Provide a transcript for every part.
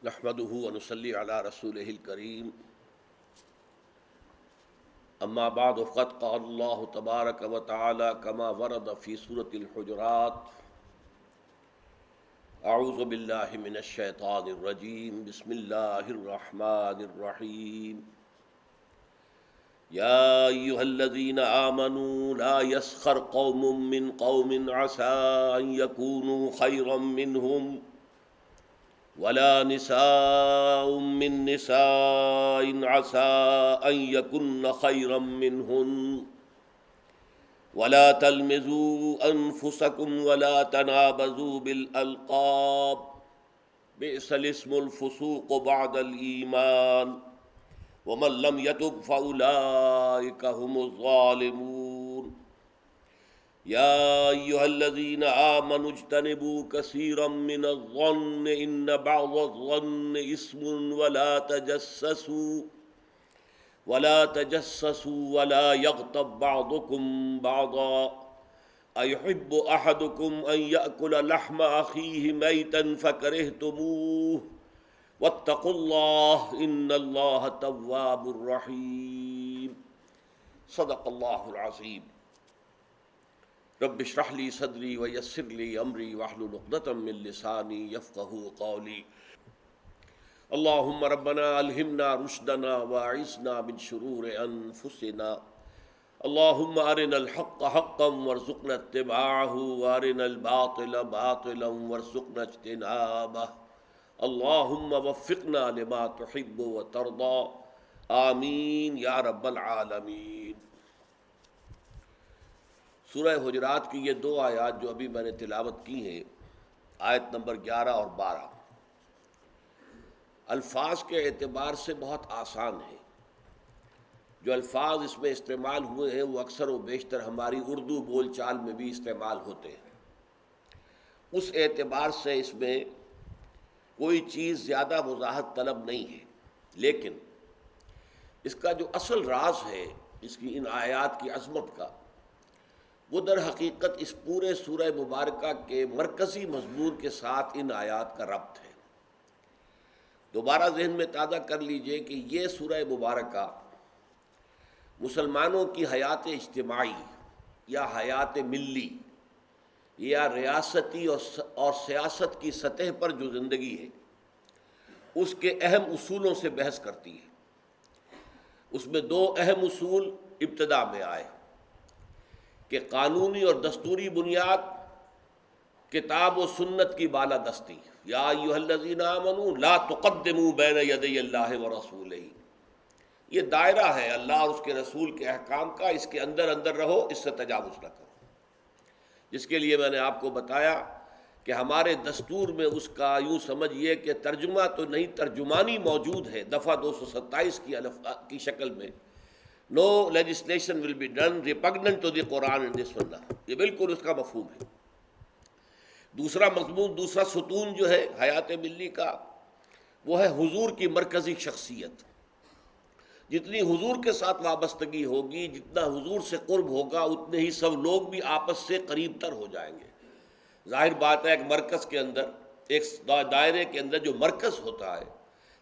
نحمده ونصلي على رسوله الكريم اما بعد فقد قال الله تبارك وتعالى كما ورد في سورة الحجرات اعوذ بالله من الشيطان الرجيم بسم الله الرحمن الرحيم يا ايها الذين آمنوا لا يسخر قوم من قوم عسى ان يكونوا خيرا منهم ولا نساء من نساء عسى أن يكن خيرا منهن ولا تلمزوا أنفسكم ولا تنابزوا بالألقاب بئس الاسم الفسوق بعد الإيمان ومن لم يتب فأولئك هم الظالمون يا أيها الذين آمنوا اجتنبوا كثيرا من الظن إن بعض الظن إثم ولا تجسسوا ولا يغتب بعضكم بعضا أيحب أحدكم أن يأكل لحم أخيه ميتا فكرهتموه واتقوا الله إن الله تواب رحيم صدق الله العظيم رب اشرح لي صدري ويسر لي امري واحلل عقدة من لساني يفقهوا قولي اللهم ربنا الهمنا رشدنا واعصمنا من شرور انفسنا اللهم ارنا الحق حقا وارزقنا اتباعه وارنا الباطل باطلا وارزقنا اجتنابه اللهم وفقنا لما تحب وترضى آمین یا رب العالمین۔ سورہ حجرات کی یہ دو آیات جو ابھی میں نے تلاوت کی ہیں، آیت نمبر 11 اور 12، الفاظ کے اعتبار سے بہت آسان ہیں۔ جو الفاظ اس میں استعمال ہوئے ہیں وہ اکثر و بیشتر ہماری اردو بول چال میں بھی استعمال ہوتے ہیں، اس اعتبار سے اس میں کوئی چیز زیادہ وضاحت طلب نہیں ہے، لیکن اس کا جو اصل راز ہے اس کی ان آیات کی عظمت کا، وہ در حقیقت اس پورے سورہ مبارکہ کے مرکزی مضمون کے ساتھ ان آیات کا ربط ہے۔ دوبارہ ذہن میں تازہ کر لیجئے کہ یہ سورہ مبارکہ مسلمانوں کی حیات اجتماعی یا حیات ملی یا ریاستی اور سیاست کی سطح پر جو زندگی ہے اس کے اہم اصولوں سے بحث کرتی ہے۔ اس میں دو اہم اصول ابتدا میں آئے کہ قانونی اور دستوری بنیاد کتاب و سنت کی بالادستی، یا ایھا الذین آمنوا لا تقدموا بین یدی اللہ ورسولہ، یہ دائرہ ہے اللہ اور اس کے رسول کے احکام کا، اس کے اندر اندر رہو، اس سے تجاوز نہ کرو۔ جس کے لیے میں نے آپ کو بتایا کہ ہمارے دستور میں اس کا یوں سمجھیے کہ ترجمہ تو نہیں، ترجمانی موجود ہے دفعہ 227 کی شکل میں، no legislation will be done repugnant to the Quran and the Sunnah, یہ بالکل اس کا مفہوم ہے۔ دوسرا مضمون، دوسرا ستون جو ہے حیات ملی کا، وہ ہے حضور کی مرکزی شخصیت۔ جتنی حضور کے ساتھ وابستگی ہوگی، جتنا حضور سے قرب ہوگا، اتنے ہی سب لوگ بھی آپس سے قریب تر ہو جائیں گے۔ ظاہر بات ہے ایک مرکز کے اندر، ایک دائرے کے اندر جو مرکز ہوتا ہے،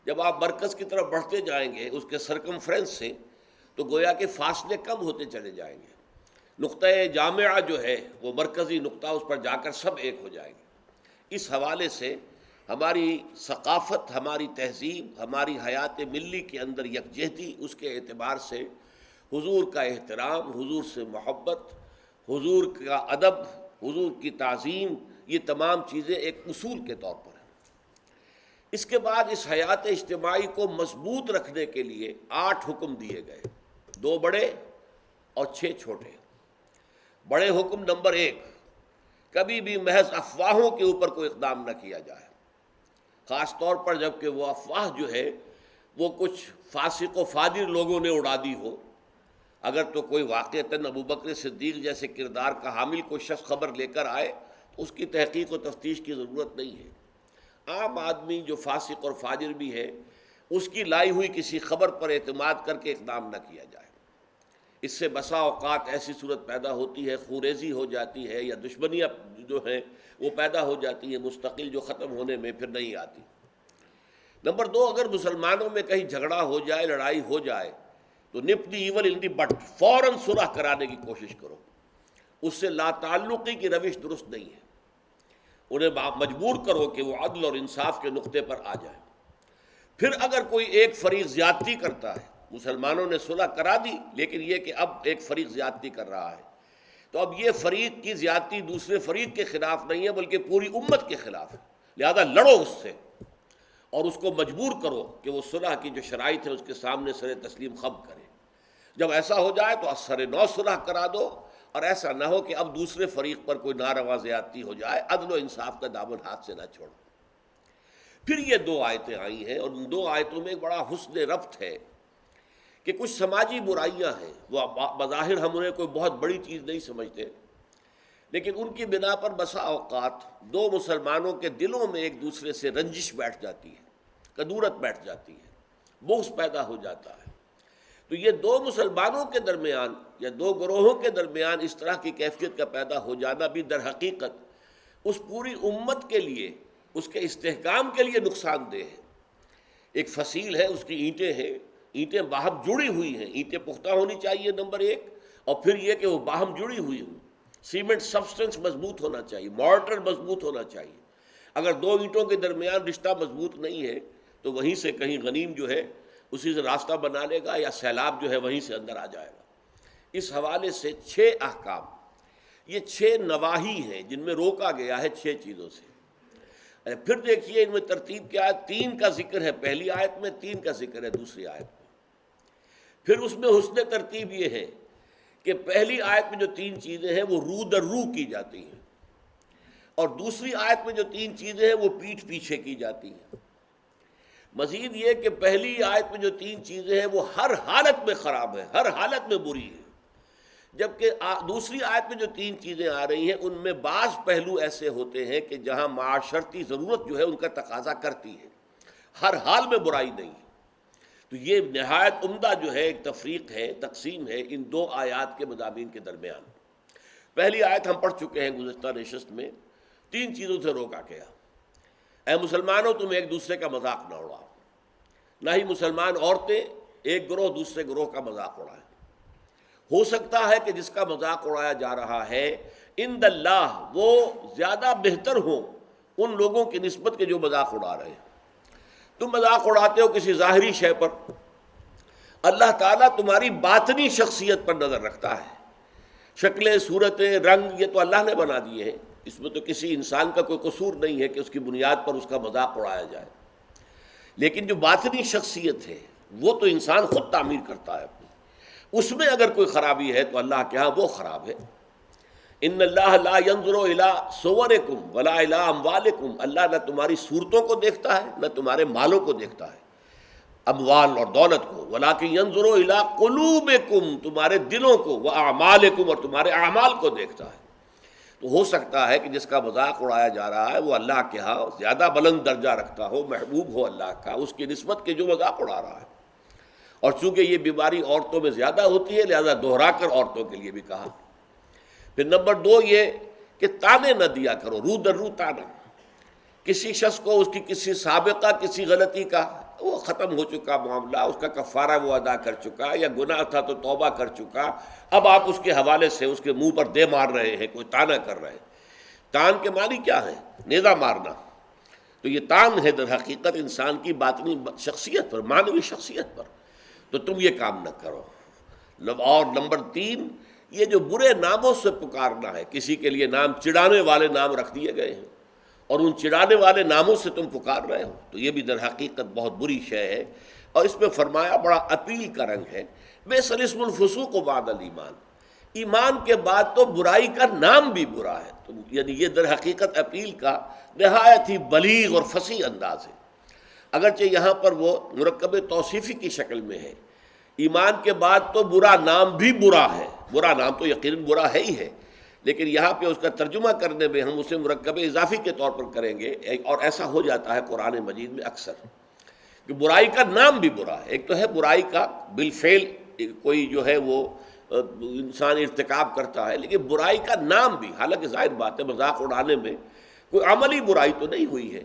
جب آپ مرکز کی طرف بڑھتے جائیں گے اس کے سرکمفرنس سے، تو گویا کہ فاصلے کم ہوتے چلے جائیں گے۔ نقطہ جامعہ جو ہے وہ مرکزی نقطہ، اس پر جا کر سب ایک ہو جائیں گے۔ اس حوالے سے ہماری ثقافت، ہماری تہذیب، ہماری حیات ملی کے اندر یکجہتی، اس کے اعتبار سے حضور کا احترام، حضور سے محبت، حضور کا ادب، حضور کی تعظیم، یہ تمام چیزیں ایک اصول کے طور پر ہیں۔ اس کے بعد اس حیات اجتماعی کو مضبوط رکھنے کے لیے 8 حکم دیے گئے، 2 بڑے اور 6 چھوٹے۔ بڑے حکم نمبر 1، کبھی بھی محض افواہوں کے اوپر کوئی اقدام نہ کیا جائے، خاص طور پر جب کہ وہ افواہ جو ہے وہ کچھ فاسق و فاجر لوگوں نے اڑا دی ہو۔ اگر تو کوئی واقعتاً ابوبکر صدیق جیسے کردار کا حامل کوئی شخص خبر لے کر آئے تو اس کی تحقیق و تفتیش کی ضرورت نہیں ہے۔ عام آدمی جو فاسق اور فاجر بھی ہے، اس کی لائی ہوئی کسی خبر پر اعتماد کر کے اقدام نہ کیا جائے۔ اس سے بسا اوقات ایسی صورت پیدا ہوتی ہے، خوریزی ہو جاتی ہے، یا دشمنیاں جو ہیں وہ پیدا ہو جاتی ہیں مستقل، جو ختم ہونے میں پھر نہیں آتی۔ نمبر دو، اگر مسلمانوں میں کہیں جھگڑا ہو جائے، لڑائی ہو جائے، تو نپ دی ایول ان دی بٹ، فوراً صلح کرانے کی کوشش کرو. اس سے لا تعلقی کی روش درست نہیں ہے. انہیں مجبور کرو کہ وہ عدل اور انصاف کے نقطے پر آ جائے. پھر اگر کوئی ایک فریق زیادتی کرتا ہے، مسلمانوں نے صلح کرا دی لیکن یہ کہ اب ایک فریق زیادتی کر رہا ہے، تو اب یہ فریق کی زیادتی دوسرے فریق کے خلاف نہیں ہے بلکہ پوری امت کے خلاف ہے. لہذا لڑو اس سے اور اس کو مجبور کرو کہ وہ صلح کی جو شرائط ہے اس کے سامنے سر تسلیم خم کرے. جب ایسا ہو جائے تو سر نو صلح کرا دو، اور ایسا نہ ہو کہ اب دوسرے فریق پر کوئی ناروا زیادتی ہو جائے. عدل و انصاف کا دامن ہاتھ سے نہ چھوڑو. پھر یہ دو آیتیں آئی ہیں، اور ان دو آیتوں میں ایک بڑا حسن ربط ہے کہ کچھ سماجی برائیاں ہیں، وہ بظاہر ہم انہیں کوئی بہت بڑی چیز نہیں سمجھتے، لیکن ان کی بنا پر بسا اوقات دو مسلمانوں کے دلوں میں ایک دوسرے سے رنجش بیٹھ جاتی ہے، کدورت بیٹھ جاتی ہے، بغض پیدا ہو جاتا ہے. تو یہ دو مسلمانوں کے درمیان یا دو گروہوں کے درمیان اس طرح کی کیفیت کا پیدا ہو جانا بھی در حقیقت اس پوری امت کے لیے، اس کے استحکام کے لیے نقصان دہ ہے. ایک فصیل ہے، اس کی اینٹیں ہیں، اینٹیں باہم جڑی ہوئی ہیں. اینٹیں پختہ ہونی چاہیے نمبر ایک، اور پھر یہ کہ وہ باہم جڑی ہوئی ہوں. سیمنٹ سبسٹنس مضبوط ہونا چاہیے، مارٹر مضبوط ہونا چاہیے. اگر دو اینٹوں کے درمیان رشتہ مضبوط نہیں ہے تو وہیں سے کہیں غنیم جو ہے اسی سے راستہ بنا لے گا، یا سیلاب جو ہے وہیں سے اندر آ جائے گا. اس حوالے سے 6 احکام، یہ 6 نواہی ہیں جن میں روکا گیا ہے 6 چیزوں سے. پھر دیکھیے ان میں ترتیب کیا ہے. 3 کا ذکر ہے پہلی آیت میں، 3 کا ذکر ہے دوسری آیت میں. پھر اس میں حسن ترتیب یہ ہے کہ پہلی آیت میں جو 3 چیزیں ہیں وہ رو در رو کی جاتی ہیں، اور دوسری آیت میں جو 3 چیزیں ہیں وہ پیٹھ پیچھے کی جاتی ہیں. مزید یہ کہ پہلی آیت میں جو 3 چیزیں ہیں وہ ہر حالت میں خراب ہے، ہر حالت میں بری ہے، جبکہ دوسری آیت میں جو 3 چیزیں آ رہی ہیں ان میں بعض پہلو ایسے ہوتے ہیں کہ جہاں معاشرتی ضرورت جو ہے ان کا تقاضا کرتی ہے، ہر حال میں برائی نہیں. تو یہ نہایت عمدہ جو ہے ایک تفریق ہے، تقسیم ہے ان 2 آیات کے مضامین کے درمیان. پہلی آیت ہم پڑھ چکے ہیں گزشتہ نشست میں. 3 چیزوں سے روکا گیا. اے مسلمانوں، تم ایک دوسرے کا مذاق نہ اڑاؤ. نہ ہی مسلمان عورتیں ایک گروہ دوسرے گروہ کا مذاق اڑائیں. ہو سکتا ہے کہ جس کا مذاق اڑایا جا رہا ہے عند اللہ وہ زیادہ بہتر ہوں ان لوگوں کی نسبت کے جو مذاق اڑا رہے ہیں. تم مذاق اڑاتے ہو کسی ظاہری شے پر، اللہ تعالیٰ تمہاری باطنی شخصیت پر نظر رکھتا ہے. شکلیں، صورتیں، رنگ یہ تو اللہ نے بنا دیے ہیں، اس میں تو کسی انسان کا کوئی قصور نہیں ہے کہ اس کی بنیاد پر اس کا مذاق اڑایا جائے. لیکن جو باطنی شخصیت ہے وہ تو انسان خود تعمیر کرتا ہے اپنی. اس میں اگر کوئی خرابی ہے تو اللہ کے ہاں وہ خراب ہے. ان اللہ لا ينظر الى صورکم ولا الى اموالکم، اللہ نہ تمہاری صورتوں کو دیکھتا ہے نہ تمہارے مالوں کو دیکھتا ہے، اموال اور دولت کو، ولکن ينظر الى قلوبکم، تمہارے دلوں کو، واعمالکم، اور تمہارے اعمال کو دیکھتا ہے. تو ہو سکتا ہے کہ جس کا مذاق اڑایا جا رہا ہے وہ اللہ کے ہاں زیادہ بلند درجہ رکھتا ہو، محبوب ہو اللہ کا، اس کی نسبت کے جو مذاق اڑا رہا ہے. اور چونکہ یہ بیماری عورتوں میں زیادہ ہوتی ہے لہذا دوہرا کر عورتوں کے لیے بھی کہا. پھر نمبر 2 یہ کہ تانے نہ دیا کرو، رو در رو تانا. کسی شخص کو اس کی کسی سابقہ کسی غلطی کا وہ ختم ہو چکا معاملہ، اس کا کفارہ وہ ادا کر چکا، یا گناہ تھا تو توبہ کر چکا، اب آپ اس کے حوالے سے اس کے منہ پر دے مار رہے ہیں، کوئی تانا کر رہے ہیں. تان کے معنی کیا ہے؟ نیزہ مارنا. تو یہ تان ہے در حقیقت انسان کی باطنی شخصیت پر، معنوی شخصیت پر. تو تم یہ کام نہ کرو. اور نمبر 3 یہ جو برے ناموں سے پکارنا ہے، کسی کے لیے نام چڑانے والے نام رکھ دیے گئے ہیں اور ان چڑانے والے ناموں سے تم پکار رہے ہو، تو یہ بھی در حقیقت بہت بری شے ہے. اور اس میں فرمایا بڑا اپیل کا رنگ ہے، بئس الاسم الفسوق بعد الایمان، ایمان کے بعد تو برائی کا نام بھی برا ہے. تو یعنی یہ در حقیقت اپیل کا نہایت ہی بلیغ اور فصیح انداز ہے. اگرچہ یہاں پر وہ مرکب توصیفی کی شکل میں ہے، ایمان کے بعد تو برا نام بھی برا ہے، برا نام تو یقیناً برا ہے ہی ہے، لیکن یہاں پہ اس کا ترجمہ کرنے میں ہم اسے مرکب اضافی کے طور پر کریں گے. اور ایسا ہو جاتا ہے قرآن مجید میں اکثر کہ برائی کا نام بھی برا ہے. ایک تو ہے برائی کا بالفعل کوئی جو ہے وہ انسان ارتکاب کرتا ہے، لیکن برائی کا نام بھی، حالانکہ ظاہر بات ہے مذاق اڑانے میں کوئی عملی برائی تو نہیں ہوئی ہے،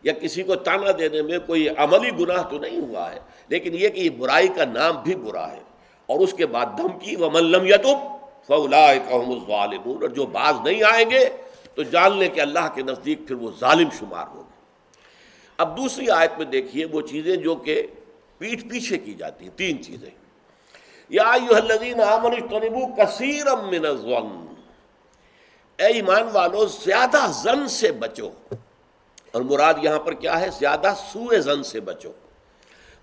یا کسی کو تانا دینے میں کوئی عملی گناہ تو نہیں ہوا ہے، لیکن یہ کہ یہ برائی کا نام بھی برا ہے، اور اس کے بعد دھمکی وَمَن لَّمْ يَتُبْ فَأُولَٰئِكَ هُمُ الظَّالِمُونَ، اور جو باز نہیں آئیں گے تو جان لیں کہ اللہ کے نزدیک پھر وہ ظالم شمار ہوں گے۔ اب دوسری آیت میں دیکھیے وہ چیزیں جو کہ پیٹھ پیچھے کی جاتی ہیں، تین چیزیں۔ یا ایھا الذین آمنوا اجتنبوا کثیرا من الظن، اے ایمان والو زیادہ ظن سے بچو، اور مراد یہاں پر کیا ہے؟ زیادہ سوء ظن سے بچو۔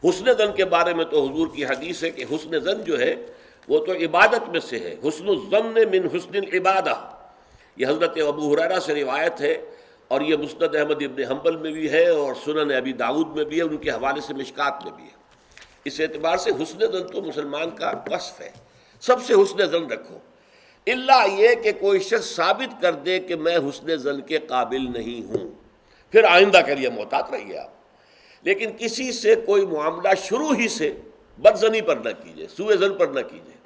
حسن ظن کے بارے میں تو حضور کی حدیث ہے کہ حسن ظن جو ہے وہ تو عبادت میں سے ہے، حسن الظن من حسن العبادہ، یہ حضرت ابو ہریرہ سے روایت ہے، اور یہ مسند احمد ابن حنبل میں بھی ہے اور سنن ابی داؤد میں بھی ہے، ان کے حوالے سے مشکات میں بھی ہے۔ اس اعتبار سے حسن ظن تو مسلمان کا وصف ہے، سب سے حسن ظن رکھو، الا یہ کہ کوئی شخص ثابت کر دے کہ میں حسن ظن کے قابل نہیں ہوں، پھر آئندہ کے لیے محتاط رہیے آپ۔ لیکن کسی سے کوئی معاملہ شروع ہی سے بدظنی پر نہ کیجیے، سوء ظن پر نہ کیجیے۔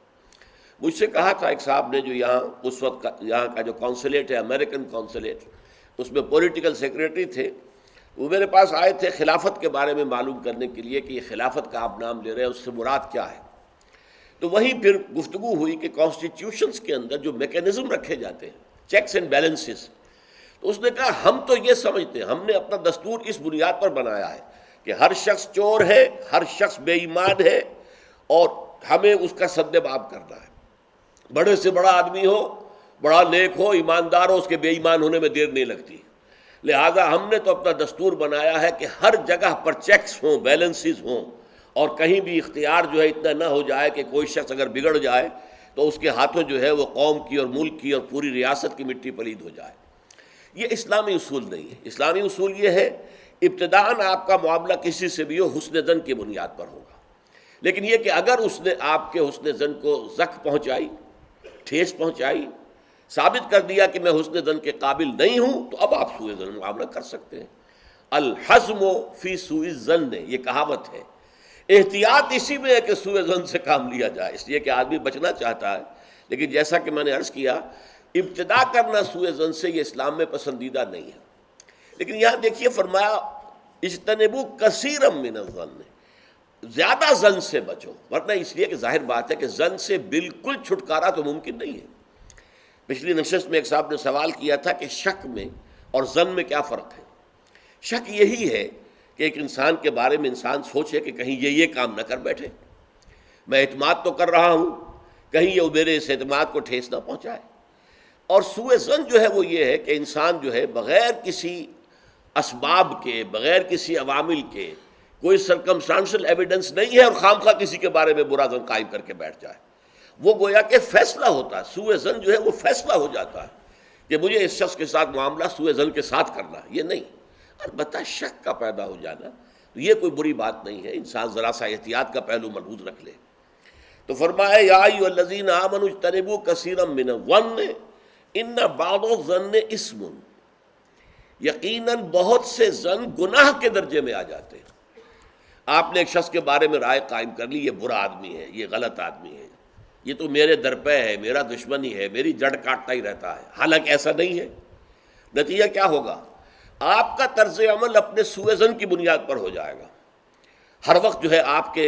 مجھ سے کہا تھا ایک صاحب نے جو یہاں اس وقت یہاں کا جو کونسلیٹ ہے، امریکن کونسلیٹ، اس میں پولیٹیکل سیکریٹری تھے، وہ میرے پاس آئے تھے خلافت کے بارے میں معلوم کرنے کے لیے کہ یہ خلافت کا آپ نام لے رہے ہیں، اس سے مراد کیا ہے۔ تو وہیں پھر گفتگو ہوئی کہ کانسٹیٹیوشنز کے اندر جو میکینزم رکھے جاتے ہیں، چیکس اینڈ بیلنسز، تو اس نے کہا ہم تو یہ سمجھتے ہیں، ہم نے اپنا دستور اس بنیاد پر بنایا ہے کہ ہر شخص چور ہے، ہر شخص بے ایمان ہے، اور ہمیں اس کا سد باب کرنا ہے۔ بڑے سے بڑا آدمی ہو، بڑا نیک ہو، ایماندار ہو، اس کے بے ایمان ہونے میں دیر نہیں لگتی۔ لہٰذا ہم نے تو اپنا دستور بنایا ہے کہ ہر جگہ پر چیکس ہوں، بیلنسز ہوں، اور کہیں بھی اختیار جو ہے اتنا نہ ہو جائے کہ کوئی شخص اگر بگڑ جائے تو اس کے ہاتھوں جو ہے وہ قوم کی اور ملک کی اور پوری ریاست کی مٹی پلید ہو جائے۔ یہ اسلامی اصول نہیں ہے۔ اسلامی اصول یہ ہے ابتداءً آپ کا معاملہ کسی سے بھی ہو حسن ظن کی بنیاد پر ہوگا، لیکن یہ کہ اگر اس نے آپ کے حسن ظن کو زخم پہنچائی، ٹھیس پہنچائی، ثابت کر دیا کہ میں حسن ظن کے قابل نہیں ہوں، تو اب آپ سوء ظن معاملہ کر سکتے ہیں۔ الحزم فی سوء الظن، یہ کہاوت ہے۔ احتیاط اسی میں ہے کہ سوء ظن سے کام لیا جائے، اس لیے کہ آدمی بچنا چاہتا ہے، لیکن جیسا کہ میں نے عرض کیا ابتدا کرنا سوء ظن سے یہ اسلام میں پسندیدہ نہیں ہے۔ لیکن یہاں دیکھیے فرمایا اجتنبوا کثیرا من الظن، زیادہ ظن سے بچو، ورنہ اس لیے کہ ظاہر بات ہے کہ ظن سے بالکل چھٹکارا تو ممکن نہیں ہے۔ پچھلی نشست میں ایک صاحب نے سوال کیا تھا کہ شک میں اور ظن میں کیا فرق ہے؟ شک یہی ہے کہ ایک انسان کے بارے میں انسان سوچے کہ کہیں یہ کام نہ کر بیٹھے، میں اعتماد تو کر رہا ہوں، کہیں یہ میرے اس اعتماد کو ٹھیس نہ پہنچائے۔ اور سوء ظن جو ہے وہ یہ ہے کہ انسان جو ہے بغیر کسی اسباب کے، بغیر کسی عوامل کے، کوئی سرکمسٹانشل ایویڈنس نہیں ہے اور خام خواہ کسی کے بارے میں برا ظن قائم کر کے بیٹھ جائے، وہ گویا کہ فیصلہ ہوتا ہے۔ سوء ظن جو ہے وہ فیصلہ ہو جاتا ہے کہ مجھے اس شخص کے ساتھ معاملہ سوء ظن کے ساتھ کرنا ہے، یہ نہیں۔ البتہ شک کا پیدا ہو جانا یہ کوئی بری بات نہیں ہے، انسان ذرا سا احتیاط کا پہلو ملحوظ رکھ لے۔ تو فرمایا یا ایھا الذین آمنوا اجتنبوا کثیرا من الظن ان بعض الظن اثم، یقیناً بہت سے ظن گناہ کے درجے میں آ جاتے ہیں۔ آپ نے ایک شخص کے بارے میں رائے قائم کر لی، یہ برا آدمی ہے، یہ غلط آدمی ہے، یہ تو میرے درپے ہے، میرا دشمن ہی ہے، میری جڑ کاٹتا ہی رہتا ہے، حالانکہ ایسا نہیں ہے۔ نتیجہ کیا ہوگا؟ آپ کا طرز عمل اپنے سوء ظن کی بنیاد پر ہو جائے گا۔ ہر وقت جو ہے آپ کے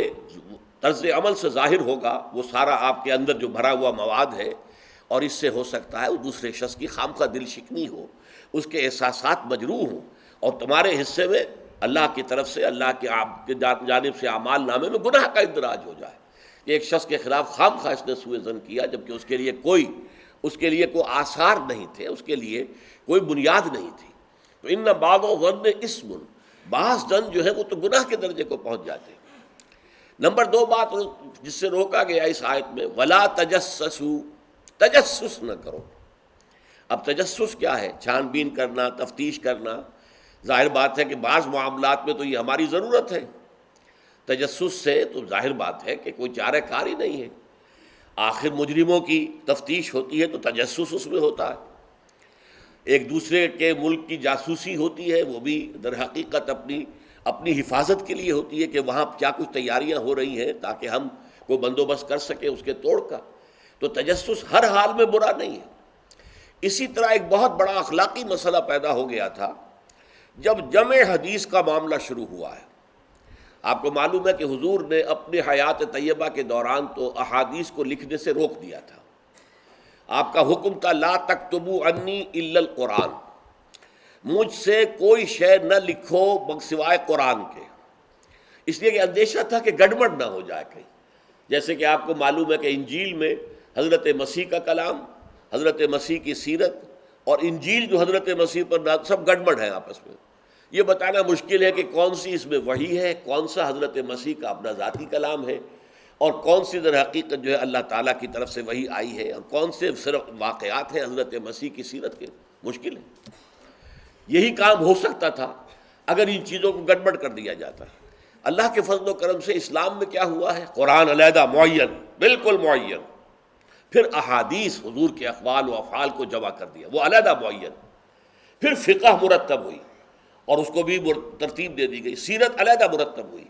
طرز عمل سے ظاہر ہوگا وہ سارا آپ کے اندر جو بھرا ہوا مواد ہے، اور اس سے ہو سکتا ہے دوسرے شخص کی خامخواہ دل شکنی ہو، اس کے احساسات مجروح ہوں، اور تمہارے حصے میں اللہ کی طرف سے، اللہ کی جانب سے اعمال نامے میں گناہ کا اندراج ہو جائے کہ ایک شخص کے خلاف خامخواہ اس نے سوء ظن کیا، جبکہ اس کے لیے کوئی آثار نہیں تھے، اس کے لیے کوئی بنیاد نہیں تھی۔ تو ان بعض الظن اثم، بعض ظن جو ہے وہ تو گناہ کے درجے کو پہنچ جاتے ہیں۔ نمبر 2 بات جس سے روکا گیا اس آیت میں، ولا تجسسوا، تجسس نہ کرو۔ اب تجسس کیا ہے؟ چھان بین کرنا، تفتیش کرنا۔ ظاہر بات ہے کہ بعض معاملات میں تو یہ ہماری ضرورت ہے، تجسس سے تو ظاہر بات ہے کہ کوئی چارہ کار ہی نہیں ہے۔ آخر مجرموں کی تفتیش ہوتی ہے تو تجسس اس میں ہوتا ہے، ایک دوسرے کے ملک کی جاسوسی ہوتی ہے، وہ بھی در حقیقت اپنی حفاظت کے لیے ہوتی ہے کہ وہاں کیا کچھ تیاریاں ہو رہی ہیں تاکہ ہم کو بندوبست کر سکیں اس کے توڑ کا۔ تو تجسس ہر حال میں برا نہیں ہے۔ اسی طرح ایک بہت بڑا اخلاقی مسئلہ پیدا ہو گیا تھا جب جمع حدیث کا معاملہ شروع ہوا ہے، آپ کو معلوم ہے کہ حضور نے اپنے حیات طیبہ کے دوران تو احادیث کو لکھنے سے روک دیا تھا۔ آپ کا حکم تھا لا تکتبوا عنی الا القرآن، مجھ سے کوئی شے نہ لکھو سوائے قرآن کے، اس لیے کہ اندیشہ تھا کہ گڑبڑ نہ ہو جائے کہیں۔ جیسے کہ آپ کو معلوم ہے کہ انجیل میں حضرت مسیح کا کلام، حضرت مسیح کی سیرت اور انجیل جو حضرت مسیح پر سب گڑبڑ ہیں آپس میں۔ یہ بتانا مشکل ہے کہ کون سی اس میں وحی ہے، کون سا حضرت مسیح کا اپنا ذاتی کلام ہے، اور کون سی در حقیقت جو ہے اللہ تعالیٰ کی طرف سے وحی آئی ہے، اور کون سے صرف واقعات ہیں حضرت مسیح کی سیرت کے۔ مشکل ہے۔ یہی کام ہو سکتا تھا اگر ان چیزوں کو گڑبڑ کر دیا جاتا۔ اللہ کے فضل و کرم سے اسلام میں کیا ہوا ہے، قرآن علیحدہ معین، بالکل معین، پھر احادیث حضور کے اقوال و افعال کو جمع کر دیا، وہ علیحدہ معین، پھر فقہ مرتب ہوئی اور اس کو بھی ترتیب دے دی گئی، سیرت علیحدہ مرتب ہوئی۔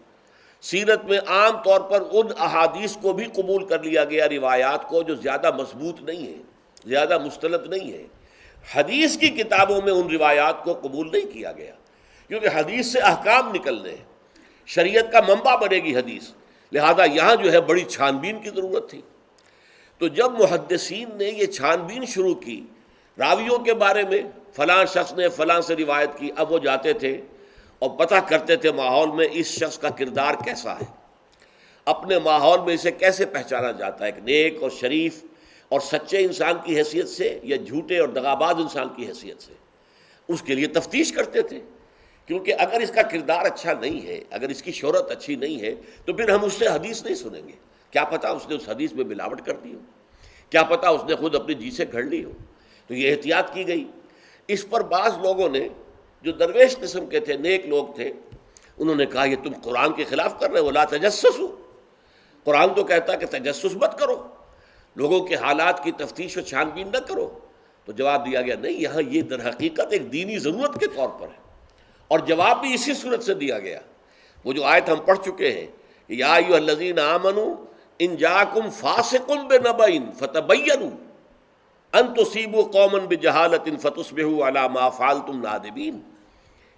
سیرت میں عام طور پر ان احادیث کو بھی قبول کر لیا گیا، روایات کو جو زیادہ مضبوط نہیں ہے، زیادہ مستند نہیں ہے۔ حدیث کی کتابوں میں ان روایات کو قبول نہیں کیا گیا، کیونکہ حدیث سے احکام نکلنے ہیں، شریعت کا منبع بنے گی حدیث، لہذا یہاں جو ہے بڑی چھان بین کی ضرورت تھی۔ تو جب محدثین نے یہ چھان بین شروع کی راویوں کے بارے میں، فلاں شخص نے فلاں سے روایت کی، اب وہ جاتے تھے اور پتہ کرتے تھے ماحول میں اس شخص کا کردار کیسا ہے، اپنے ماحول میں اسے کیسے پہچانا جاتا ہے، ایک نیک اور شریف اور سچے انسان کی حیثیت سے یا جھوٹے اور دغاباز انسان کی حیثیت سے، اس کے لیے تفتیش کرتے تھے۔ کیونکہ اگر اس کا کردار اچھا نہیں ہے، اگر اس کی شہرت اچھی نہیں ہے، تو پھر ہم اس سے حدیث نہیں سنیں گے۔ کیا پتہ اس نے اس حدیث میں ملاوٹ کر دی ہو، کیا پتہ اس نے خود اپنی جی سے گھڑ لی ہو۔ تو یہ احتیاط کی گئی۔ اس پر بعض لوگوں نے جو درویش قسم کے تھے، نیک لوگ تھے، انہوں نے کہا یہ تم قرآن کے خلاف کر رہے ہو، لا تجسسوا، قرآن تو کہتا ہے کہ تجسس مت کرو، لوگوں کے حالات کی تفتیش و چھان بین نہ کرو۔ تو جواب دیا گیا نہیں، یہاں یہ در حقیقت ایک دینی ضرورت کے طور پر ہے، اور جواب بھی اسی صورت سے دیا گیا۔ وہ جو آیت ہم پڑھ چکے ہیں، یا ایھا الذین آمنوا ان جاءکم فاسق بنبأ فتبینوا ان تصیبوا قوما بجہالۃ فتصبحوا علی ما فعلتم نادمین۔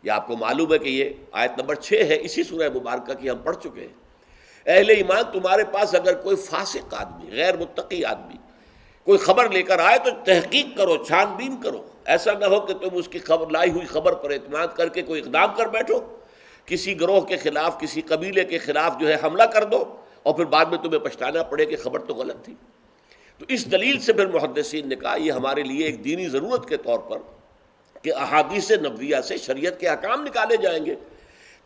یہ آپ کو معلوم ہے کہ یہ آیت نمبر 6 ہے، اسی سورہ مبارکہ کی ہم پڑھ چکے ہیں۔ اہل ایمان، تمہارے پاس اگر کوئی فاسق آدمی، غیر متقی آدمی کوئی خبر لے کر آئے تو تحقیق کرو، چھان بین کرو۔ ایسا نہ ہو کہ تم اس کی خبر لائی ہوئی خبر پر اعتماد کر کے کوئی اقدام کر بیٹھو، کسی گروہ کے خلاف، کسی قبیلے کے خلاف جو ہے حملہ کر دو، اور پھر بعد میں تمہیں پچھتانا پڑے کہ خبر تو غلط تھی۔ تو اس دلیل سے پھر محدثین نے کہا یہ ہمارے لیے ایک دینی ضرورت کے طور پر کہ احادیث نبویہ سے شریعت کے احکام نکالے جائیں گے،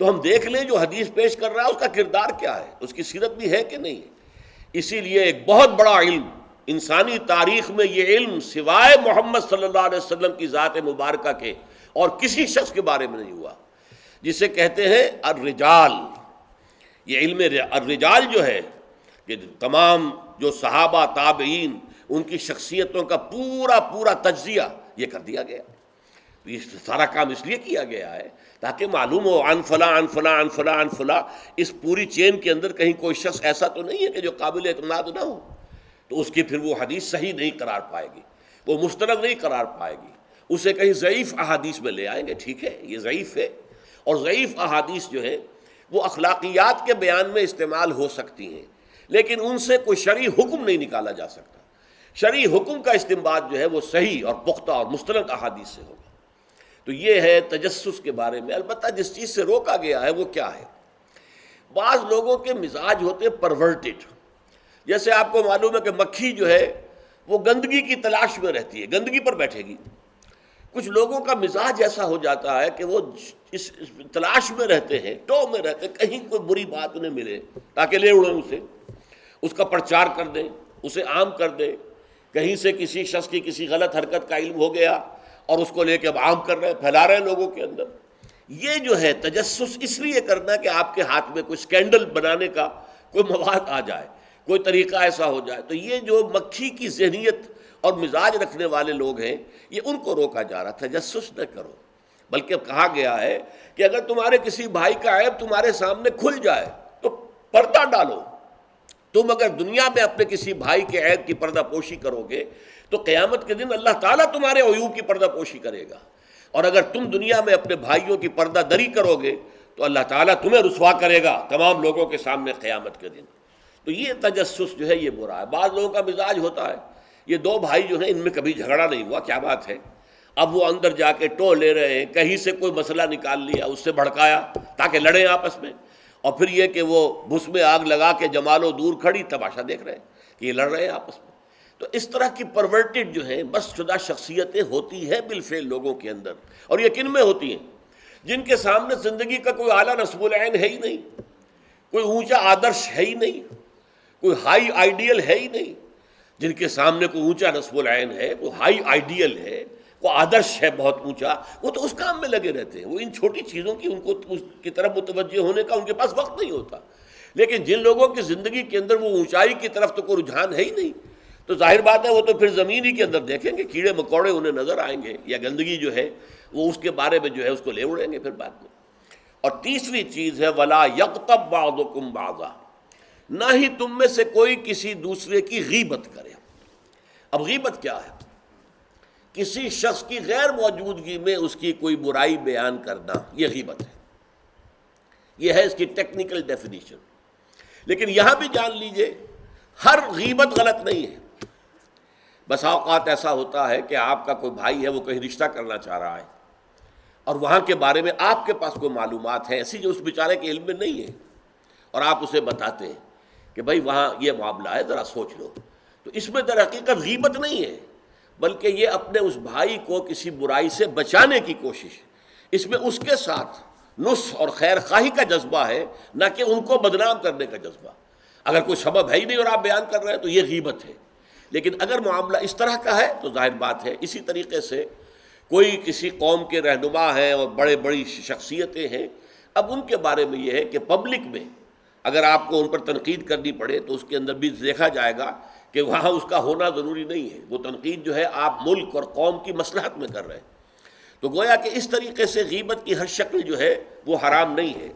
تو ہم دیکھ لیں جو حدیث پیش کر رہا ہے اس کا کردار کیا ہے، اس کی سیرت بھی ہے کہ نہیں ہے۔ اسی لیے ایک بہت بڑا علم انسانی تاریخ میں، یہ علم سوائے محمد صلی اللہ علیہ وسلم کی ذات مبارکہ کے اور کسی شخص کے بارے میں نہیں ہوا، جسے کہتے ہیں الرجال۔ یہ علم الرجال جو ہے کہ تمام جو صحابہ تابعین ان کی شخصیتوں کا پورا تجزیہ یہ کر دیا گیا۔ یہ سارا کام اس لیے کیا گیا ہے تاکہ معلوم ہو عن فلاں عن فلاں عن فلاں عن فلاں، اس پوری چین کے اندر کہیں کوئی شخص ایسا تو نہیں ہے کہ جو قابل اعتماد نہ ہو، تو اس کی پھر وہ حدیث صحیح نہیں قرار پائے گی، وہ مستند نہیں قرار پائے گی، اسے کہیں ضعیف احادیث میں لے آئیں گے۔ ٹھیک ہے، یہ ضعیف ہے، اور ضعیف احادیث جو ہے وہ اخلاقیات کے بیان میں استعمال ہو سکتی ہیں، لیکن ان سے کوئی شرعی حکم نہیں نکالا جا سکتا۔ شرعی حکم کا استنباط جو ہے وہ صحیح اور پختہ اور مستند احادیث سے ہوگا۔ تو یہ ہے تجسس کے بارے میں۔ البتہ جس چیز سے روکا گیا ہے وہ کیا ہے، بعض لوگوں کے مزاج ہوتے پرورٹڈ، جیسے آپ کو معلوم ہے کہ مکھی جو ہے وہ گندگی کی تلاش میں رہتی ہے، گندگی پر بیٹھے گی۔ کچھ لوگوں کا مزاج ایسا ہو جاتا ہے کہ وہ اس تلاش میں رہتے ہیں، ٹو میں رہتے ہیں، کہیں کوئی بری بات انہیں ملے تاکہ لے اڑیں اسے، اس کا پرچار کر دیں، اسے عام کر دیں۔ کہیں سے کسی شخص کی کسی غلط حرکت کا علم ہو گیا اور اس کو لے کے اب عام کر رہے ہیں، پھیلا رہے ہیں لوگوں کے اندر۔ یہ جو ہے تجسس اس لیے کرنا کہ آپ کے ہاتھ میں کوئی سکینڈل بنانے کا کوئی مواد آ جائے، کوئی طریقہ ایسا ہو جائے۔ تو یہ جو مکھی کی ذہنیت اور مزاج رکھنے والے لوگ ہیں، یہ ان کو روکا جا رہا، تجسس نہ کرو۔ بلکہ کہا گیا ہے کہ اگر تمہارے کسی بھائی کا عیب تمہارے سامنے کھل جائے تو پردہ ڈالو۔ تم اگر دنیا میں اپنے کسی بھائی کے عیب کی پردہ پوشی کرو گے تو قیامت کے دن اللہ تعالیٰ تمہارے عیوب کی پردہ پوشی کرے گا۔ اور اگر تم دنیا میں اپنے بھائیوں کی پردہ دری کرو گے تو اللہ تعالیٰ تمہیں رسوا کرے گا تمام لوگوں کے سامنے قیامت کے دن۔ تو یہ تجسس جو ہے یہ برا ہے۔ بعض لوگوں کا مزاج ہوتا ہے، یہ دو بھائی جو ہیں ان میں کبھی جھگڑا نہیں ہوا، کیا بات ہے، اب وہ اندر جا کے ٹو لے رہے ہیں، کہیں سے کوئی مسئلہ نکال لیا، اس سے بھڑکایا تاکہ لڑیں آپس میں، اور پھر یہ کہ وہ بھس میں آگ لگا کے جمالو دور کھڑی تماشا دیکھ رہے ہیں کہ یہ لڑ رہے ہیں آپس میں۔ تو اس طرح کی پرورٹڈ جو ہیں بس شدہ شخصیتیں ہوتی ہیں بالفعل لوگوں کے اندر، اور یہ کن میں ہوتی ہیں؟ جن کے سامنے زندگی کا کوئی اعلیٰ نصب العین ہے ہی نہیں، کوئی اونچا آدرش ہے ہی نہیں، کوئی ہائی آئیڈیل ہے ہی نہیں۔ جن کے سامنے کوئی اونچا نصب العین ہے، کوئی ہائی آئیڈیل ہے، کوئی آدرش ہے بہت اونچا، وہ تو اس کام میں لگے رہتے ہیں، وہ ان چھوٹی چیزوں کی ان کو اس کی طرف متوجہ ہونے کا ان کے پاس وقت نہیں ہوتا۔ لیکن جن لوگوں کی زندگی کے اندر وہ اونچائی کی طرف تو کوئی رجحان ہے ہی نہیں، تو ظاہر بات ہے وہ تو پھر زمین ہی کے اندر دیکھیں گے، کیڑے مکوڑے انہیں نظر آئیں گے، یا گندگی جو ہے وہ اس کے بارے میں جو ہے اس کو لے اڑیں گے پھر بعد میں۔ اور تیسری چیز ہے وَلَا يَغْتَبْ بَعْضُكُمْ بَعْضًا، نہ ہی تم میں سے کوئی کسی دوسرے کی غیبت کرے۔ اب غیبت کیا ہے؟ کسی شخص کی غیر موجودگی میں اس کی کوئی برائی بیان کرنا، یہ غیبت ہے، یہ ہے اس کی ٹیکنیکل ڈیفینیشن۔ لیکن یہاں بھی جان لیجئے ہر غیبت غلط نہیں ہے۔ بس اوقات ایسا ہوتا ہے کہ آپ کا کوئی بھائی ہے، وہ کہیں رشتہ کرنا چاہ رہا ہے، اور وہاں کے بارے میں آپ کے پاس کوئی معلومات ہیں ایسی جو اس بیچارے کے علم میں نہیں ہے، اور آپ اسے بتاتے ہیں کہ بھائی وہاں یہ معاملہ ہے، ذرا سوچ لو۔ تو اس میں در حقیقت غیبت نہیں ہے، بلکہ یہ اپنے اس بھائی کو کسی برائی سے بچانے کی کوشش، اس میں اس کے ساتھ نصح اور خیر خواہی کا جذبہ ہے، نہ کہ ان کو بدنام کرنے کا جذبہ۔ اگر کوئی سبب ہے ہی نہیں اور آپ بیان کر رہے ہیں تو یہ غیبت ہے۔ لیکن اگر معاملہ اس طرح کا ہے تو ظاہر بات ہے اسی طریقے سے کوئی کسی قوم کے رہنما ہیں اور بڑی شخصیتیں ہیں، اب ان کے بارے میں یہ ہے کہ پبلک میں اگر آپ کو ان پر تنقید کرنی پڑے تو اس کے اندر بھی دیکھا جائے گا کہ وہاں اس کا ہونا ضروری نہیں ہے، وہ تنقید جو ہے آپ ملک اور قوم کی مصلحت میں کر رہے ہیں۔ تو گویا کہ اس طریقے سے غیبت کی ہر شکل جو ہے وہ حرام نہیں ہے۔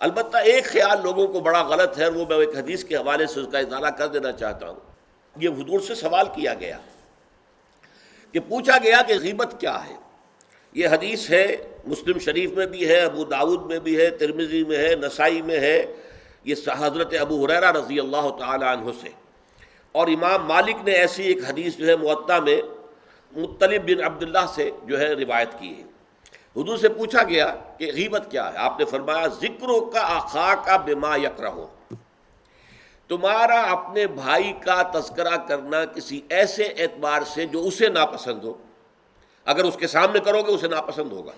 البتہ ایک خیال لوگوں کو بڑا غلط ہے، اور وہ میں ایک حدیث کے حوالے سے اس کا ازالہ کر دینا چاہتا ہوں۔ یہ حضور سے سوال کیا گیا کہ پوچھا گیا کہ غیبت کیا ہے۔ یہ حدیث ہے، مسلم شریف میں بھی ہے، ابو داؤد میں بھی ہے، ترمذی میں ہے، نسائی میں ہے، یہ حضرت ابو ہریرہ رضی اللہ تعالی عنہ سے۔ اور امام مالک نے ایسی ایک حدیث جو ہے موطا میں مطلب بن عبداللہ سے جو ہے روایت کی ہے۔ حضور سے پوچھا گیا کہ غیبت کیا ہے، آپ نے فرمایا ذکرو کا اخاک بما یکرہ، تمہارا اپنے بھائی کا تذکرہ کرنا کسی ایسے اعتبار سے جو اسے ناپسند ہو۔ اگر اس کے سامنے کرو گے اسے ناپسند ہوگا،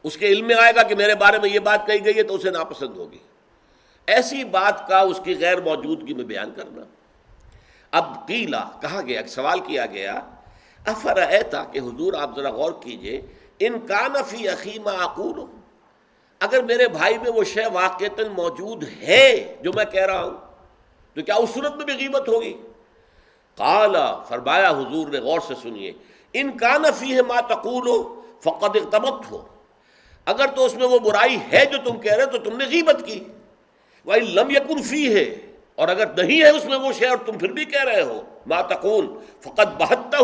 اس کے علم میں آئے گا کہ میرے بارے میں یہ بات کہی گئی ہے تو اسے ناپسند ہوگی۔ ایسی بات کا اس کی غیر موجودگی میں بیان کرنا۔ اب قیلا کہا گیا، سوال کیا گیا، افرأیتا کہ حضور آپ ذرا غور کیجئے، ان کان فی اخی ما اقول، اگر میرے بھائی میں وہ شے واقعتاً موجود ہے جو میں کہہ رہا ہوں تو کیا اس صورت میں بھی غیبت ہوگی؟ قال، فرمایا حضور نے، غور سے سنیے، ان کان فیہ ما تقول فقد اغتبت، اگر تو اس میں وہ برائی ہے جو تم کہہ رہے تو تم نے غیبت کی، وَإِن لَمْ يَكُنْ فِيهِ، اور اگر نہیں ہے اس میں وہ شے اور تم پھر بھی کہہ رہے ہو ما تقول فقد بہتہ،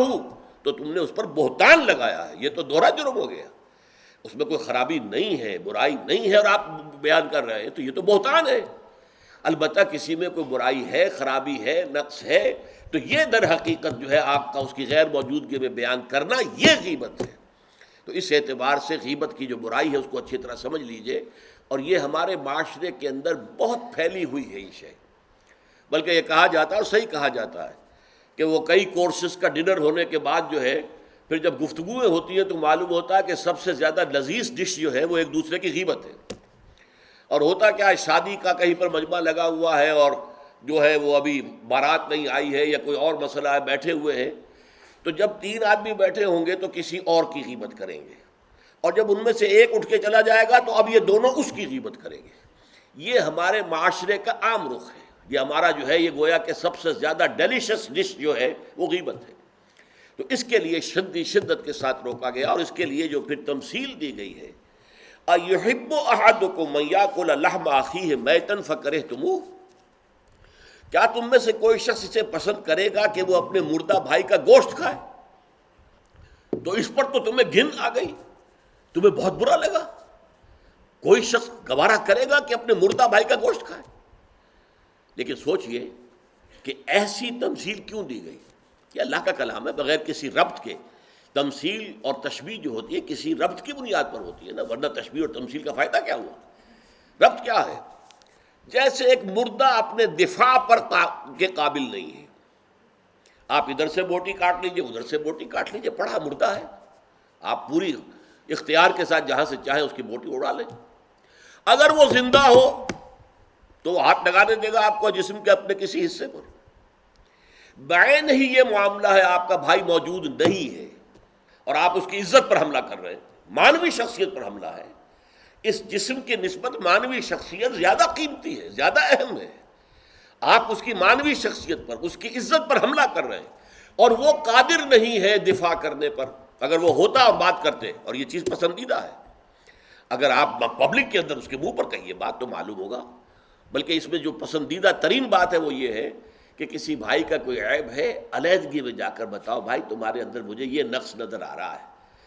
تو تم نے اس پر بہتان لگایا ہے، یہ تو دوہرا جرم ہو گیا۔ اس میں کوئی خرابی نہیں ہے، برائی نہیں ہے اور آپ بیان کر رہے ہیں تو یہ تو بہتان ہے۔ البتہ کسی میں کوئی برائی ہے، خرابی ہے، نقص ہے تو یہ در حقیقت جو ہے آپ کا اس کی غیر موجودگی میں بیان کرنا یہ غیبت ہے۔ تو اس اعتبار سے غیبت کی جو برائی ہے اس کو اچھی طرح سمجھ لیجئے، اور یہ ہمارے معاشرے کے اندر بہت پھیلی ہوئی ہے یہ شے۔ بلکہ یہ کہا جاتا ہے اور صحیح کہا جاتا ہے کہ وہ کئی کورسز کا ڈنر ہونے کے بعد جو ہے پھر جب گفتگویں ہوتی ہیں تو معلوم ہوتا ہے کہ سب سے زیادہ لذیذ ڈش جو ہے وہ ایک دوسرے کی غیبت ہے۔ اور ہوتا کیا ہے، شادی کا کہیں پر مجمع لگا ہوا ہے اور جو ہے وہ ابھی بارات نہیں آئی ہے یا کوئی اور مسئلہ ہے، بیٹھے ہوئے ہیں، تو جب 3 آدمی بیٹھے ہوں گے تو کسی اور کی غیبت کریں گے، اور جب ان میں سے ایک اٹھ کے چلا جائے گا تو اب یہ دونوں اس کی غیبت کریں گے۔ یہ ہمارے معاشرے کا عام رخ ہے، یہ ہمارا جو ہے یہ گویا کہ سب سے زیادہ ڈیلیشس ڈش جو ہے وہ غیبت ہے۔ تو اس کے لیے شدت کے ساتھ روکا گیا، اور اس کے لیے جو پھر تمثیل دی گئی ہے، اَيُحِبُّ أَحَدُكُم مَّن يَأْكُلَ لَحْمَ أَخِيهِ مَيْتًا فَكَرِهْتُمُوهُ، کیا تم میں سے کوئی شخص اسے پسند کرے گا کہ وہ اپنے مردہ بھائی کا گوشت کھائے؟ تو اس پر تو تمہیں گھن آ گئی، تمہیں بہت برا لگا؟ کوئی شخص گوارا کرے گا کہ اپنے مردہ بھائی کا گوشت کھائے؟ لیکن سوچئے کہ ایسی تمثیل کیوں دی گئی؟ یہ اللہ کا کلام ہے، بغیر کسی ربط کے تمثیل اور تشبیہ جو ہوتی ہے کسی ربط کی بنیاد پر ہوتی ہے نا، ورنہ تشبیہ اور تمثیل کا فائدہ کیا ہوا؟ ربط کیا ہے؟ جیسے ایک مردہ اپنے دفاع پر کے قابل نہیں ہے، آپ ادھر سے بوٹی کاٹ لیجئے، ادھر سے بوٹی کاٹ لیجئے، پڑا مردہ ہے، آپ پوری اختیار کے ساتھ جہاں سے چاہیں اس کی بوٹی اڑا لیں۔ اگر وہ زندہ ہو تو وہ ہاتھ لگانے دے گا آپ کو جسم کے اپنے کسی حصے پر۔ بعین ہی یہ معاملہ ہے، آپ کا بھائی موجود نہیں ہے اور آپ اس کی عزت پر حملہ کر رہے ہیں، مانوی شخصیت پر حملہ ہے۔ اس جسم کی نسبت مانوی شخصیت زیادہ قیمتی ہے، زیادہ اہم ہے۔ آپ اس کی مانوی شخصیت پر، اس کی عزت پر حملہ کر رہے ہیں اور وہ قادر نہیں ہے دفاع کرنے پر۔ اگر وہ ہوتا اور بات کرتے، اور یہ چیز پسندیدہ ہے، اگر آپ پبلک کے اندر اس کے منہ پر کہیے بات تو معلوم ہوگا، بلکہ اس میں جو پسندیدہ ترین بات ہے وہ یہ ہے کہ کسی بھائی کا کوئی عیب ہے، علیحدگی میں جا کر بتاؤ، بھائی تمہارے اندر مجھے یہ نقص نظر آ رہا ہے،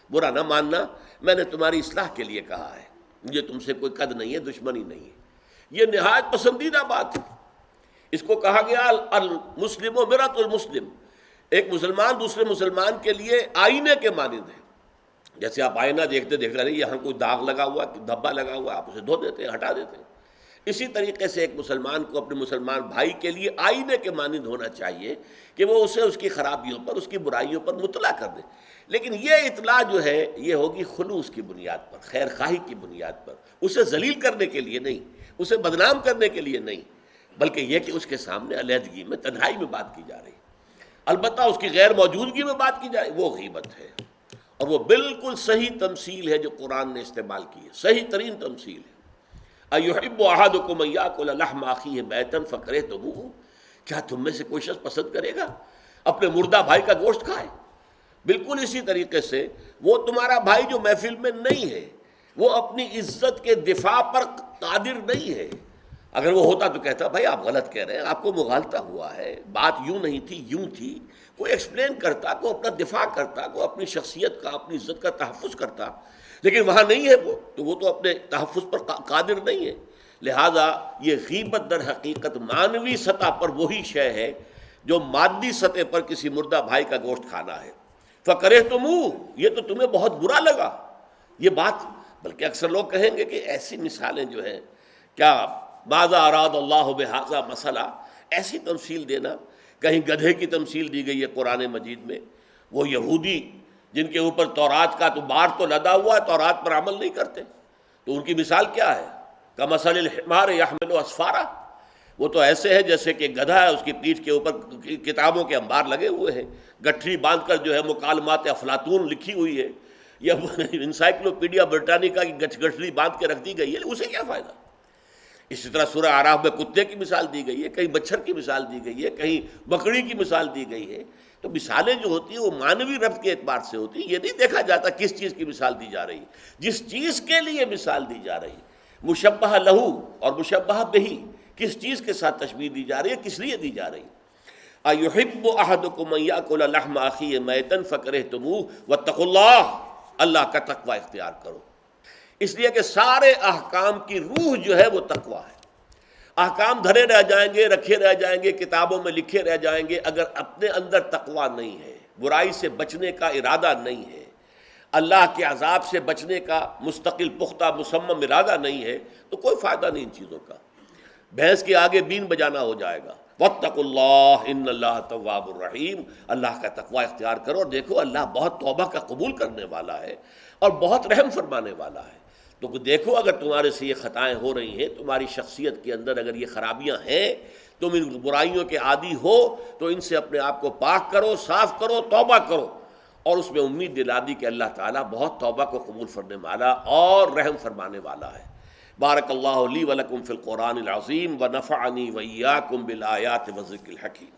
برا نہ ماننا، میں نے تمہاری اصلاح کے لیے کہا ہے، مجھے تم سے کوئی قد نہیں ہے، دشمنی نہیں ہے۔ یہ نہایت پسندیدہ بات ہے۔ اس کو کہا گیا المسلم و مرۃ المسلم، ایک مسلمان دوسرے مسلمان کے لیے آئینے کے مانند ہے۔ جیسے آپ آئینہ دیکھتے دیکھتے رہے یہاں کوئی داغ لگا ہوا، دھبا لگا ہوا، آپ اسے دھو دیتے ہیں، ہٹا دیتے ہیں۔ اسی طریقے سے ایک مسلمان کو اپنے مسلمان بھائی کے لیے آئینے کے مانند ہونا چاہیے کہ وہ اسے اس کی خرابیوں پر، اس کی برائیوں پر مطلع کر دے۔ لیکن یہ اطلاع جو ہے یہ ہوگی خلوص کی بنیاد پر، خیر خواہی کی بنیاد پر، اسے ذلیل کرنے کے لیے نہیں، اسے بدنام کرنے کے لیے نہیں، بلکہ یہ کہ اس کے سامنے علیحدگی میں، تنہائی میں بات کی جا رہی ہے۔ البتہ اس کی غیر موجودگی میں بات کی جائے وہ غیبت ہے، اور وہ بالکل صحیح تمثیل ہے جو قرآن نے استعمال کی ہے، صحیح ترین تمثیل ہے۔ اَیُحِبُّ أَحَدُکُمْ أَن یأکل لحم أخیہ میتا فکرہتموہ، کیا تم میں سے کوئی شخص پسند کرے گا اپنے مردہ بھائی کا گوشت کھائے؟ بالکل اسی طریقے سے وہ تمہارا بھائی جو محفل میں نہیں ہے، وہ اپنی عزت کے دفاع پر قادر نہیں ہے۔ اگر وہ ہوتا تو کہتا بھائی آپ غلط کہہ رہے ہیں، آپ کو مغالطہ ہوا ہے، بات یوں نہیں تھی یوں تھی، کوئی ایکسپلین کرتا، کوئی اپنا دفاع کرتا، کوئی اپنی شخصیت کا، اپنی عزت کا تحفظ کرتا، لیکن وہاں نہیں ہے وہ تو اپنے تحفظ پر قادر نہیں ہے۔ لہذا یہ غیبت در حقیقت مانوی سطح پر وہی شے ہے جو مادی سطح پر کسی مردہ بھائی کا گوشت کھانا ہے۔ فَكَرِهْتُمُوهُ، یہ تو تمہیں بہت برا لگا یہ بات۔ بلکہ اکثر لوگ کہیں گے کہ ایسی مثالیں جو ہیں، کیا ماذا اراد اللہ بہذا مسئلہ، ایسی تمثیل دینا، کہیں گدھے کی تمثیل دی گئی ہے قرآن مجید میں، وہ یہودی جن کے اوپر تورات کا تو بار تو لدا ہوا ہے، تورات پر عمل نہیں کرتے، تو ان کی مثال کیا ہے؟ کمثل الحمار یحمل اسفارا، وہ تو ایسے ہے جیسے کہ گدھا ہے، اس کی پیٹھ کے اوپر کتابوں کے انبار لگے ہوئے ہیں، گٹھری باندھ کر جو ہے مکالمات افلاطون لکھی ہوئی ہے، یا انسائکلوپیڈیا برٹانیکا کی گٹھری باندھ کے رکھ دی گئی ہے، اسے کیا فائدہ؟ اسی طرح سورہ اعراف میں کتے کی مثال دی گئی ہے، کہیں مچھر کی مثال دی گئی ہے، کہیں بکری کی مثال دی گئی ہے۔ تو مثالیں جو ہوتی ہیں وہ مانوی ربط کے اعتبار سے ہوتی ہیں، یہ نہیں دیکھا جاتا کس چیز کی مثال دی جا رہی ہے، جس چیز کے لیے مثال دی جا رہی ہے، مشبہ لہو اور مشبہ بہی، کس چیز کے ساتھ تشبیہ دی جا رہی ہے، کس لیے دی جا رہی ہے۔ اَیُحِبُّ أَحَدُکُمْ أَن یأکل لحم أخیہ میتا فکرہتموہ واتقوا اللہ، اللہ کا تقوی اختیار کرو۔ اس لیے کہ سارے احکام کی روح جو ہے وہ تقوی ہے۔ احکام دھرے رہ جائیں گے، رکھے رہ جائیں گے، کتابوں میں لکھے رہ جائیں گے، اگر اپنے اندر تقوی نہیں ہے، برائی سے بچنے کا ارادہ نہیں ہے، اللہ کے عذاب سے بچنے کا مستقل پختہ مصمم ارادہ نہیں ہے، تو کوئی فائدہ نہیں ان چیزوں کا، بھینس کے آگے بین بجانا ہو جائے گا۔ واتقوا اللہ ان اللہ تواب الرحیم، اللہ کا تقوی اختیار کرو، اور دیکھو اللہ بہت توبہ کا قبول کرنے والا ہے اور بہت رحم فرمانے والا ہے۔ تو دیکھو اگر تمہارے سے یہ خطائیں ہو رہی ہیں، تمہاری شخصیت کے اندر اگر یہ خرابیاں ہیں، تم ان برائیوں کے عادی ہو، تو ان سے اپنے آپ کو پاک کرو، صاف کرو، توبہ کرو، اور اس میں امید دلا دی کہ اللہ تعالیٰ بہت توبہ کو قبول فرمانے والا اور رحم فرمانے والا ہے۔ بارک اللہ لی ولکم فی القرآن العظیم ونفعنی وإیاکم بالآیات والذکر الحکیم۔